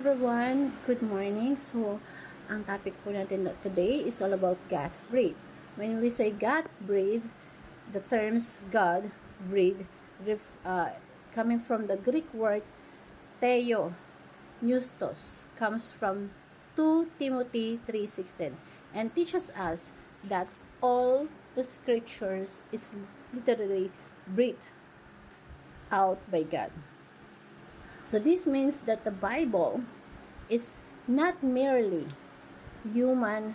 everyone, good morning. So, ang topic po natin today is all about God breathe. When we say God breathe, the terms God breathe coming from the Greek word theo, neustos, comes from 2 Timothy 3:16 and teaches us that all the scriptures is literally breathed out by God. So this means that the Bible is not merely human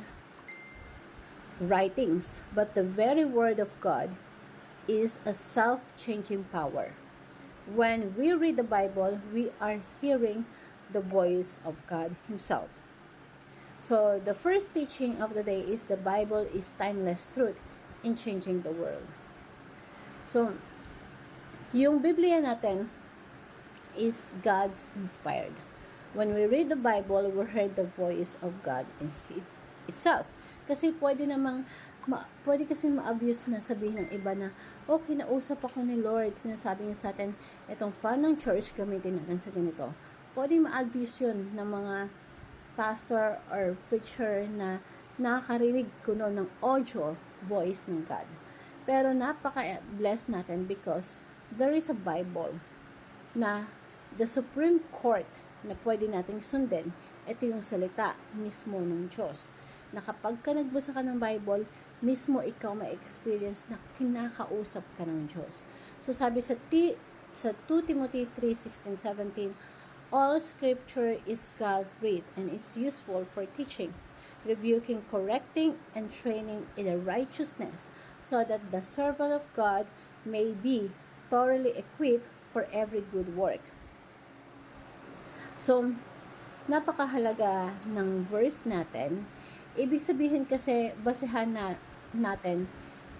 writings, but the very Word of God is a self-changing power. When we read the Bible, we are hearing the voice of God Himself. So the first teaching of the day is the Bible is timeless truth in changing the world. So, yung Biblia natin is God's inspired. When we read the Bible, we heard the voice of God in itself. Kasi pwede kasi ma-abuse na sabihin ng iba na, okay, nausap ako ni Lord, sinasabi niya sa atin, itong fan ng church, gamitin natin sa ganito. Pwede ma-abuse yun ng mga pastor or preacher na nakakarinig kuno ng audio voice ng God. Pero napaka-blessed natin because there is a Bible na the Supreme Court na pwede nating sundin, ito yung salita mismo ng Diyos. Na kapag ka nagbasa ka ng Bible, mismo ikaw may experience na kinakausap ka ng Diyos. So sabi sa 2 Timothy 3:16, 17, all scripture is God-breathed and is useful for teaching, rebuking, correcting, and training in righteousness, so that the servant of God may be thoroughly equipped for every good work. So, napakahalaga ng verse natin. Ibig sabihin kasi, basehan natin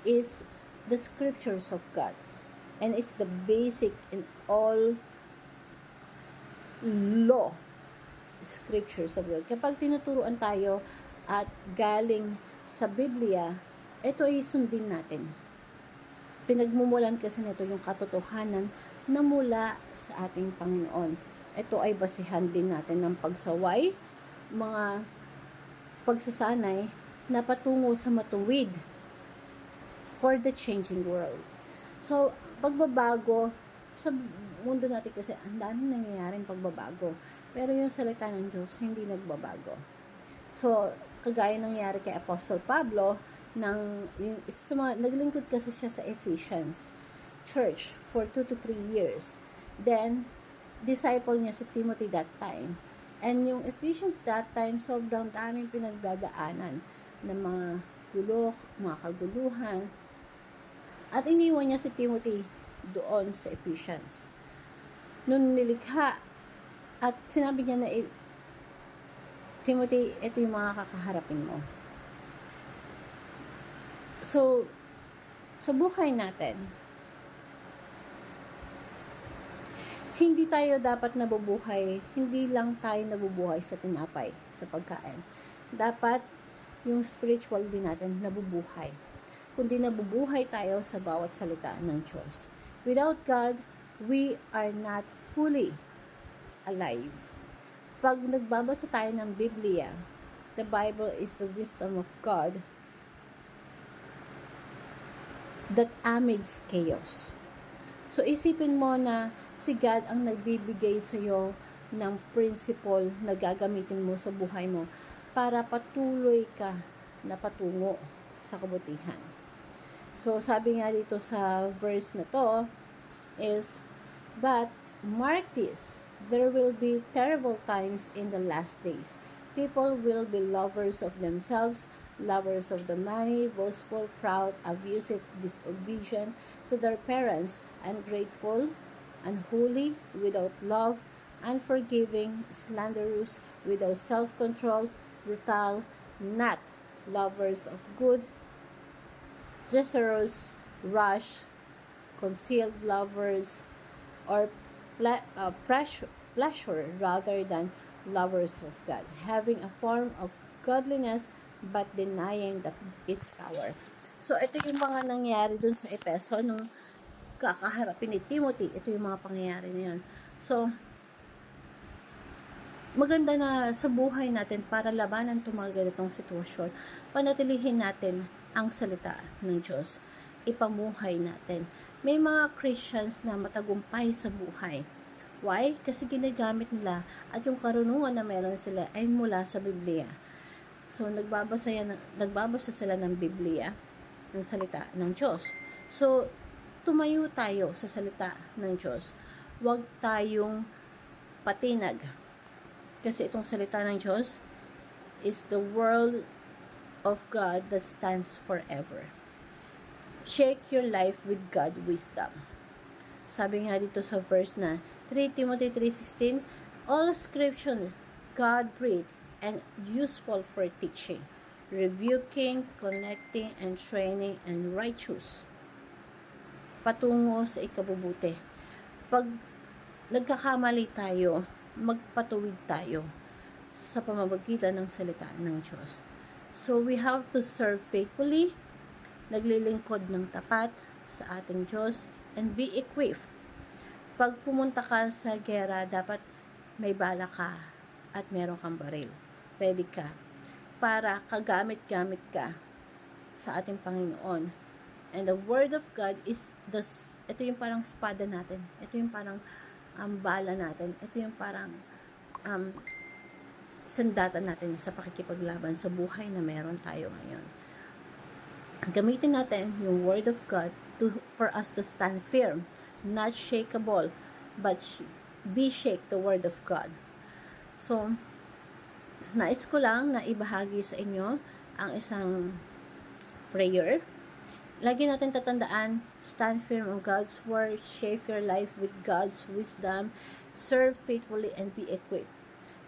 is the scriptures of God. And it's the basic in all law scriptures of God. Kapag tinuturuan tayo at galing sa Biblia, ito ay sundin natin. Pinagmumulan kasi nito yung katotohanan na mula sa ating Panginoon. Ito ay basihan din natin ng pagsaway, mga pagsasanay na patungo sa matuwid for the changing world. So, pagbabago sa mundo natin kasi ang daming nangyayaring pagbabago. Pero yung salita ng Diyos hindi nagbabago. So, kagaya nangyari kay Apostle Pablo, naglingkod kasi siya sa Ephesians Church for 2 to 3 years. Then, disciple niya si Timothy that time. And yung Ephesians that time, sobrang daming pinagdadaanan ng mga mga kaguluhan. At iniwan niya si Timothy doon sa Ephesians. Nung nilikha, at sinabi niya na, Timothy, ito yung mga kakaharapin mo. So, sa buhay natin, hindi tayo dapat nabubuhay, hindi lang tayo nabubuhay sa tinapay, sa pagkain. Dapat yung spiritual din natin nabubuhay. Kundi nabubuhay tayo sa bawat salita ng Diyos. Without God, we are not fully alive. Pag nagbabasa tayo ng Biblia, the Bible is the wisdom of God that amidst chaos. So, isipin mo na si God ang nagbibigay sa iyo ng principle na gagamitin mo sa buhay mo para patuloy ka na patungo sa kabutihan. So, sabi nga dito sa verse na to is, but mark this, there will be terrible times in the last days. People will be lovers of themselves, lovers of the money, boastful, proud, abusive, disobedient to their parents, ungrateful, unholy, without love, unforgiving, slanderous, without self-control, brutal, not lovers of good, treacherous, rash, concealed lovers, or pleasure rather than lovers of God, having a form of godliness but denying that its power. So, ito yung mga nangyari dun sa Efeso nung kakaharapin ni Timothy. Ito yung mga pangyayari na yun. So, maganda na sa buhay natin para labanan itong mga ganitong sitwasyon, panatilihin natin ang salita ng Diyos. Ipamuhay natin. May mga Christians na matagumpay sa buhay. Why? Kasi ginagamit nila at yung karunungan na meron sila ay mula sa Biblia. So, nagbabasa sila ng Biblia, ng salita ng Diyos. So, tumayo tayo sa salita ng Diyos. Huwag tayong patinag. Kasi itong salita ng Diyos is the word of God that stands forever. Shake your life with God wisdom. Sabi nga dito sa verse na 3 Timothy 3:16, all scripture God-breathed and useful for teaching, rebuking, connecting, and training, and righteous. Patungo sa ikabubuti. Pag nagkakamali tayo, magpatuwid tayo sa pamamagitan ng salita ng Diyos. So, we have to serve faithfully, naglilingkod ng tapat sa ating Diyos, and be equipped. Pag pumunta ka sa gera, dapat may bala ka at meron kang baril. Ready ka. Para kagamit-gamit ka sa ating Panginoon. And the Word of God is, ito yung parang espada natin. Ito yung parang bala natin. Ito yung parang sandata natin sa pakikipaglaban sa buhay na meron tayo ngayon. Gamitin natin yung Word of God for us to stand firm, not shakeable, but be shake the Word of God. So, nais ko lang na ibahagi sa inyo ang isang prayer. Lagi natin tatandaan, stand firm on God's Word, shape your life with God's wisdom, serve faithfully, and be equipped.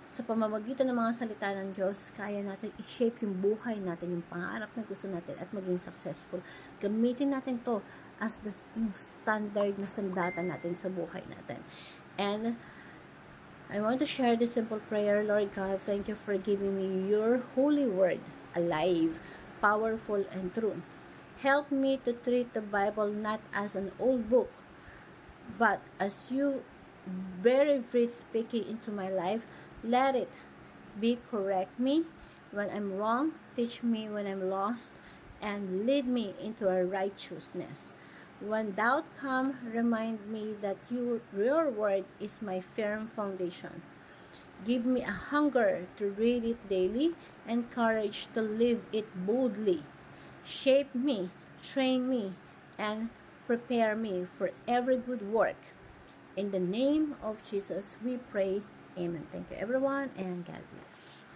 Sa pamamagitan ng mga salita ng Diyos, kaya natin i-shape yung buhay natin, yung pangarap na gusto natin at maging successful. Gamitin natin to as the standard na sandata natin sa buhay natin. And I want to share this simple prayer. Lord God, thank you for giving me your holy word, alive, powerful, and true. Help me to treat the Bible not as an old book, but as you very free speaking into my life. Let it be correct me when I'm wrong, teach me when I'm lost, and lead me into a righteousness. When doubt comes, remind me that your word is my firm foundation. Give me a hunger to read it daily and courage to live it boldly. Shape me, train me, and prepare me for every good work. In the name of Jesus, we pray. Amen. Thank you, everyone, and God bless.